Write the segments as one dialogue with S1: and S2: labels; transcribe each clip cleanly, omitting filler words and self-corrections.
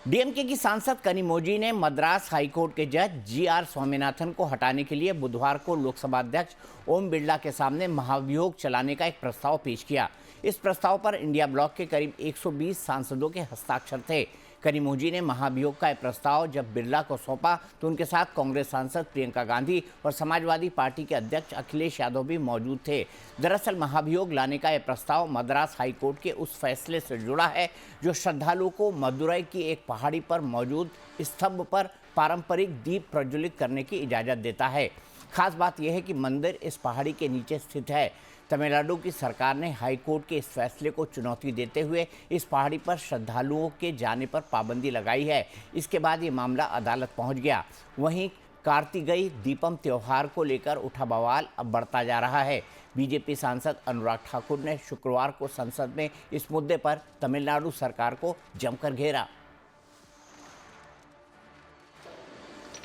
S1: DMK की सांसद कनिमोझी ने मद्रास हाईकोर्ट के जज जीआर स्वामीनाथन को हटाने के लिए बुधवार को लोकसभा अध्यक्ष ओम बिरला के सामने महाभियोग चलाने का एक प्रस्ताव पेश किया। इस प्रस्ताव पर इंडिया ब्लॉक के करीब 120 सांसदों के हस्ताक्षर थे। कनिमोझी ने महाभियोग का यह प्रस्ताव जब बिरला को सौंपा तो उनके साथ कांग्रेस सांसद प्रियंका गांधी और समाजवादी पार्टी के अध्यक्ष अखिलेश यादव भी मौजूद थे। दरअसल महाभियोग लाने का यह प्रस्ताव मद्रास हाईकोर्ट के उस फैसले से जुड़ा है जो श्रद्धालुओं को मदुरई की एक पहाड़ी पर मौजूद स्तंभ पर पारंपरिक दीप प्रज्वलित करने की इजाज़त देता है। खास बात यह है कि मंदिर इस पहाड़ी के नीचे स्थित है। तमिलनाडु की सरकार ने हाईकोर्ट के इस फैसले को चुनौती देते हुए इस पहाड़ी पर श्रद्धालुओं के जाने पर पाबंदी लगाई है। इसके बाद ये मामला अदालत पहुंच गया। वहीं कार्तिकेय दीपम त्योहार को लेकर उठा बवाल अब बढ़ता जा रहा है। बीजेपी सांसद अनुराग ठाकुर ने शुक्रवार को संसद में इस मुद्दे पर तमिलनाडु सरकार को जमकर घेरा।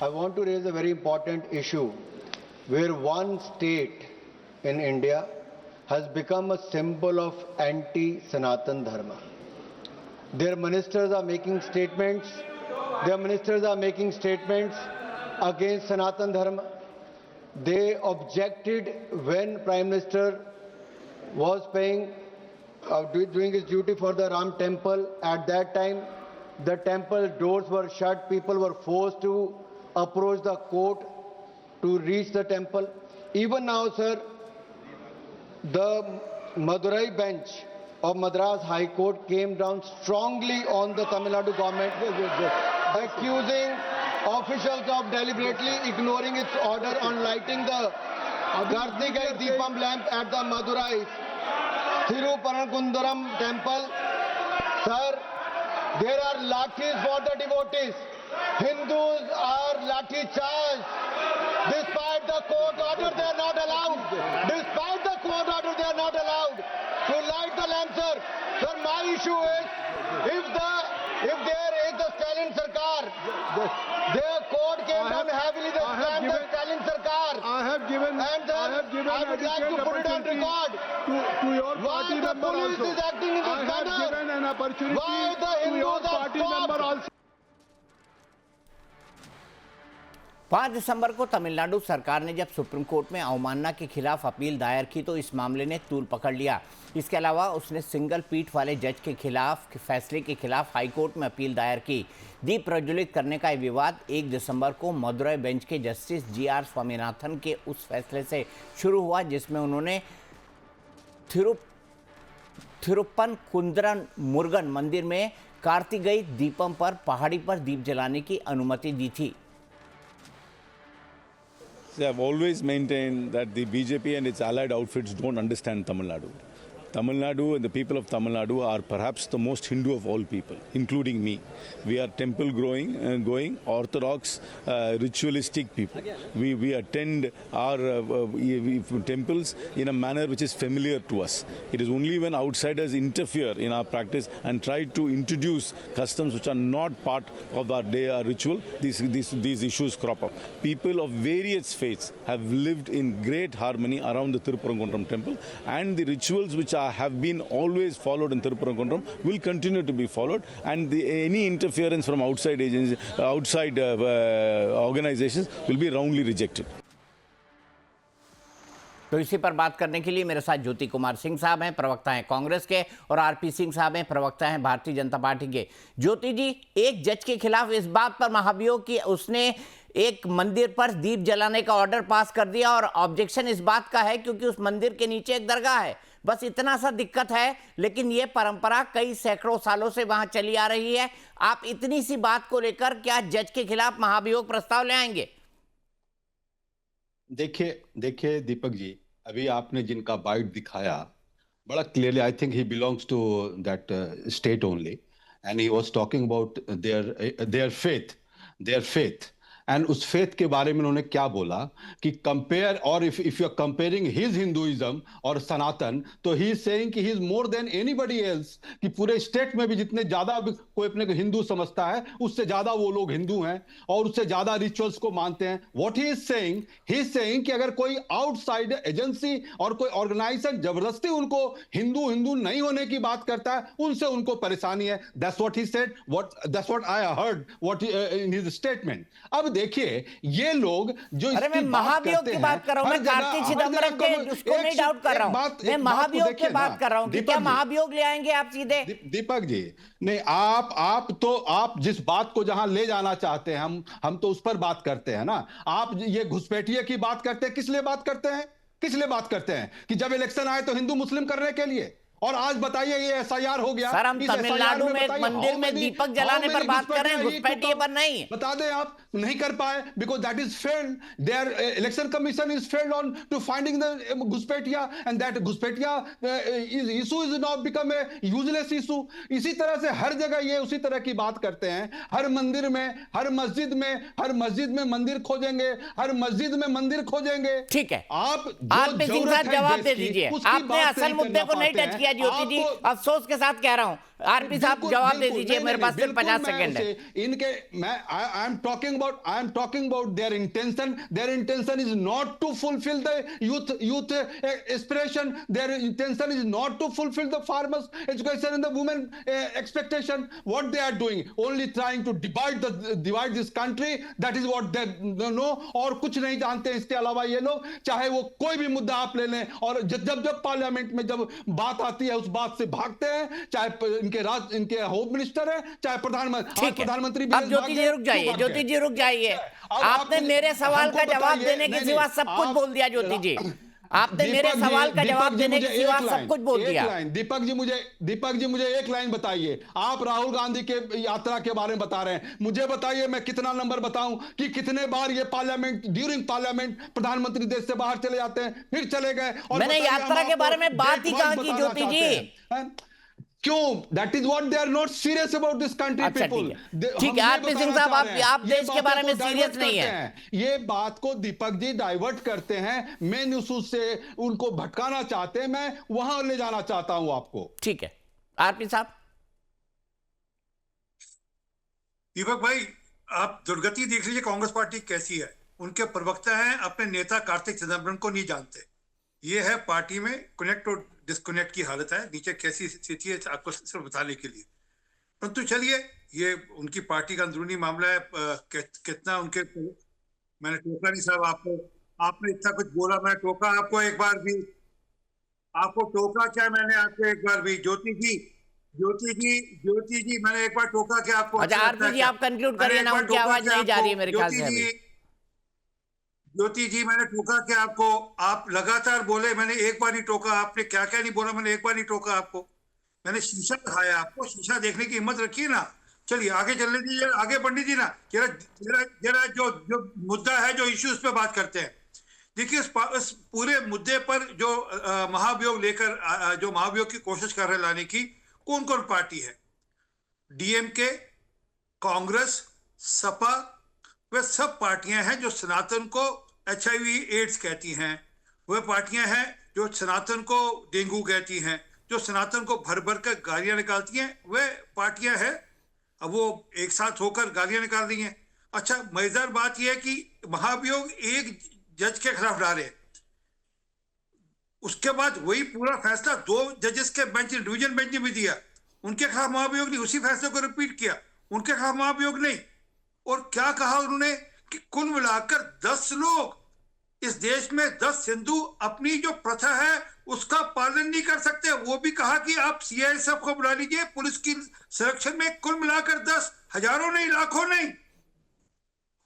S2: I want to raise a very important issue where one state in India has become a symbol of anti-Sanatan Dharma. Their ministers are making statements. Against Sanatan Dharma. They objected when Prime Minister was doing his duty for the Ram Temple. At that time, the temple doors were shut. People were forced to approach the court to reach the temple. Even now, sir, the Madurai bench of Madras High Court came down strongly on the Tamil Nadu government, accusing officials of deliberately ignoring its order on lighting the Kartikeya Deepam lamp at the Madurai Thiruparankundaram temple. Sir, there are lathis for the devotees. Hindus are lathi charged. Despite the court order, they are not allowed. Despite the court order, they are not allowed to light the lamp, sir. Sir, my issue is, if there is the Stalin Sarkar, their court came down heavily, they slammed the Stalin Sarkar. I would like to put it on record.
S3: To your party
S2: Why the
S3: member
S2: police
S3: also.
S2: is acting in this
S3: I have
S2: manner?
S3: given an opportunity
S2: Why the
S3: to your
S2: Hindus are
S3: party member
S2: stopped?
S3: also.
S1: 5 दिसंबर को तमिलनाडु सरकार ने जब supreme court में अवमानना के खिलाफ appeal दायर की तो इस मामले ने तूल पकड़ लिया। इसके अलावा उसने सिंगल पीठ वाले जज के खिलाफ फैसले के खिलाफ हाईकोर्ट में अपील दायर की। दीप प्रज्वलित करने का विवाद 1 दिसंबर को मदुरई बेंच के जस्टिस जीआर स्वामीनाथन के उस फैसले से शुरू हुआ जिसमें उन्होंने थिरुप्पन कुंद्रन मुरुगन मंदिर में कार्तिकेय दीपम पर पहाड़ी पर दीप जलाने की अनुमति दी थी।
S4: They have always maintained that the BJP and its allied outfits don't understand Tamil Nadu. Tamil Nadu and the people of Tamil Nadu are perhaps the most Hindu of all people, including me. We are going orthodox, ritualistic people. We attend our temples in a manner which is familiar to us. It is only when outsiders interfere in our practice and try to introduce customs which are not part of our day, our ritual, these issues crop up. People of various faiths have lived in great harmony around the Thiruparangundram temple, and the rituals which have been always followed in Thiruparangundram will continue to be followed, and any interference from outside agencies, organizations will be roundly rejected.
S1: तो इसी पर बात करने के लिए मेरे साथ ज्योति कुमार सिंह साहब हैं, प्रवक्ता हैं कांग्रेस के, और आरपी सिंह साहब हैं, प्रवक्ता हैं भारतीय जनता पार्टी के। ज्योति जी, एक जज के खिलाफ इस बात पर महाभियोग कि उसने एक मंदिर पर दीप जलाने का ऑर्डर पास कर दिया, और ऑब्जेक्शन इस बात का है क्योंकि उस मंदिर के नीचे एक दरगाह है। बस इतना सा दिक्कत है, लेकिन ये परंपरा कई सैकड़ों सालों से वहां चली आ रही है। आप इतनी सी बात को लेकर क्या जज के खिलाफ महाभियोग प्रस्ताव ले आएंगे?
S5: देखिए दीपक जी, अभी आपने जिनका बाइट दिखाया बड़ा clearly, I think he belongs to that state only, and he was talking about their faith, and उस फेथ के बारे में उन्होंने क्या बोला कि कंपेयर, और if you are comparing his Hinduism और सनातन, तो ही इज सेइंग कि he is more than anybody else, कि पूरे स्टेट में भी जितने ज्यादा कोई अपने को हिंदू समझता है उससे ज्यादा वो लोग हिंदू हैं और उससे ज्यादा रिचुअल्स को मानते हैं. व्हाट ही इज सेइंग कि अगर कोई आउटसाइड एजेंसी और कोई ऑर्गेनाइजेशन जबरदस्ती उनको हिंदू हिंदू नहीं होने की बात करता है, उनसे उनको परेशानी है. That's what he said, that's what I heard what in his statement. अब देखिए ये लोग जो
S1: अरे मैं महाभियोग की बात कर रहा हूं, मैं कार्तिक चिदम्बरम के उसको नहीं डाउट कर रहा हूं, मैं महाभियोग की बात कर रहा हूं कि क्या महाभियोग ले आएंगे आप सीधे?
S5: दीपक जी, नहीं, आप जिस बात को जहां ले जाना चाहते हैं, हम तो उस पर बात करते हैं ना. आप ये घुसपैठिए की बात करते हैं, किस लिए बात करते हैं कि जब इलेक्शन आए तो हिंदू मुस्लिम करने के लिए, और आज बताइए ये एसआईआर हो गया.
S1: सर, हम तमिलनाडु में एक मंदिर में दीपक जलाने पर बात कर रहे हैं, घुसपैठिए पर नहीं.
S5: बता दें, आप नहीं कर पाए because that is failed. There election commission is failed on to finding the घुसपैठिया, एंड दैट घुसपैठिया issue is now become a useless issue. इसी तरह से हर जगह ये उसी तरह की बात करते हैं. हर मंदिर में, हर मस्जिद में मंदिर खोजेंगे, हर मस्जिद में मंदिर खोजेंगे.
S1: ठीक है,
S5: आप
S1: आरपी सिंह साहब जवाब दे दीजिए. आपने असल मुद्दे को नहीं टच किया ज्योति जी, अफसोस के साथ कह रहा हूं. आरपी साहब जवाब दे दीजिए, मेरे पास सिर्फ 50 सेकंड है.
S5: इनके I am talking about their intention is not to fulfil the youth aspiration. Their intention is not to fulfil the farmers education and the women expectation. What they are doing, only trying to divide this country. That is what they know, और कुछ नहीं जानते इसके अलावा ये लोग. चाहे वो कोई भी मुद्दा आप ले लें, और जब पार्लियामेंट में जब बात आती है उस बात से भागते हैं, चाहे इनके होम मिनिस्टर है, चाहे प्रधानमंत्री.
S1: अब ज्योति जी रुक जाइए. आपने मेरे सवाल का जवाब देने के सिवा सब कुछ बोल दिया. ज्योति जी, आपने मेरे सवाल का जवाब देने के सिवा सब कुछ बोल दिया.
S5: दीपक जी मुझे एक लाइन बताइए. आप राहुल गांधी के यात्रा के बारे में बता रहे हैं, मुझे बताइए मैं कितना नंबर बताऊं कि कितने बार ये ड्यूरिंग पार्लियामेंट प्रधानमंत्री देश से बाहर चले जाते हैं, फिर चले गए. और
S1: मैंने यात्रा के बारे में बात ही कहां की ज्योति जी?
S5: क्यों? That is what they are not serious about this country people.
S1: ठीक है, आरपी सिंह साहब, आप देश के बारे में सीरियस नहीं है.
S5: ये बात को दीपक जी डाइवर्ट करते हैं, मेन इशू से उनको भटकाना चाहते हैं. मैं वहां ले जाना चाहता हूं आपको.
S1: ठीक है, आरपी साहब.
S6: दीपक भाई, आप दुर्गति देख लीजिए कांग्रेस पार्टी कैसी है. उनके प्रवक्ता हैं, अपने नेता कार्तिक चिदम्बरम को नहीं जानते. ये है पार्टी में कनेक्ट और डिस्कनेक्ट की हालत है. नीचे कैसी स्थिति है आपको सिर्फ बताने के लिए. परंतु चलिए, ये उनकी पार्टी का अंदरूनी मामला है. कितना उनके, मैंने टोका नहीं साहब आपको. आपने इतना कुछ बोला, मैं टोका आपको एक बार भी? आपको टोका क्या मैंने आपको एक बार भी? ज्योति जी मैंने एक बार टोका क्या आपको?
S1: अच्छा आरपी जी, आप कंक्लूड करिए ना, उनकी आवाज नहीं जा रही है मेरे ख्याल से.
S6: ज्योति जी, मैंने टोका क्या आपको? आप लगातार बोले, मैंने एक बार नहीं टोका. आपने क्या क्या नहीं बोला, मैंने एक बार नहीं टोका आपको. मैंने शीशा दिखाया आपको. शीशा देखने की हिम्मत रखिए ना. चलिए आगे चलने दीजिए, आगे बढ़ने दीजिए ना. जरा जो मुद्दा है, जो इश्यूज पे बात करते हैं. देखिए, इस पूरे मुद्दे पर जो महाभियोग लेकर, जो महाभियोग की कोशिश कर रहे हैं लाने की, कौन कौन पार्टी है? डीएमके, कांग्रेस, सपा, वे सब पार्टियां हैं जो सनातन को HIV एड्स कहती हैं. वे पार्टियां हैं जो सनातन को डेंगू कहती हैं, जो सनातन को भर भर कर गालियां निकालती हैं. वे पार्टियां हैं. अब वो एक साथ होकर गालियां निकाल रही हैं. अच्छा, मजेदार बात यह है कि महाभियोग एक जज के खिलाफ डाले, उसके बाद वही पूरा फैसला 2 जजेस के बेंच, डिवीजन बेंच ने भी दिया. उनके खिलाफ महाभियोग नहीं, उसी फैसले को रिपीट किया. उनके खिलाफ महाभियोग नहीं. और क्या कहा उन्होंने कि कुल मिलाकर 10 लोग इस देश में, 10 हिंदू अपनी जो प्रथा है उसका पालन नहीं कर सकते. वो भी कहा कि आप CISF को बुला लीजिए पुलिस की संरक्षण में. कुल मिलाकर 10, हजारों नहीं, लाखों नहीं.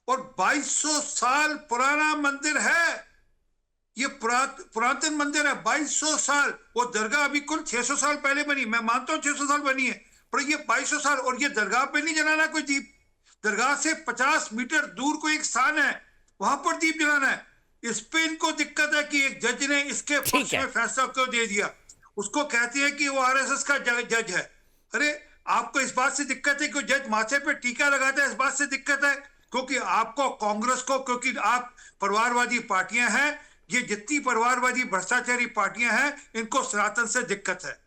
S6: और 2200 साल पुराना मंदिर है. ये पुरातन मंदिर है, 2200 साल. वो दरगाह अभी कुल 600 साल पहले बनी. मैं मानता हूं 600 साल बनी है, पर ये 2200 साल. और ये दरगाह पे नहीं जलाना कोई दीप. दरगाह से 50 मीटर दूर कोई एक स्थान है, वहां पर दीप जलाना है. इस पे इनको दिक्कत है कि एक जज ने इसके पक्ष में फैसला क्यों दे दिया. उसको कहते हैं कि वो RSS का जज है. अरे आपको इस बात से दिक्कत है कि जज माथे पे टीका लगाता है, इस बात से दिक्कत है क्योंकि आपको, कांग्रेस को, क्योंकि आप परिवारवादी पार्टियां हैं, ये जितनी परिवारवादी भ्रष्टाचारी पार्टियां हैं, इनको सनातन से दिक्कत है।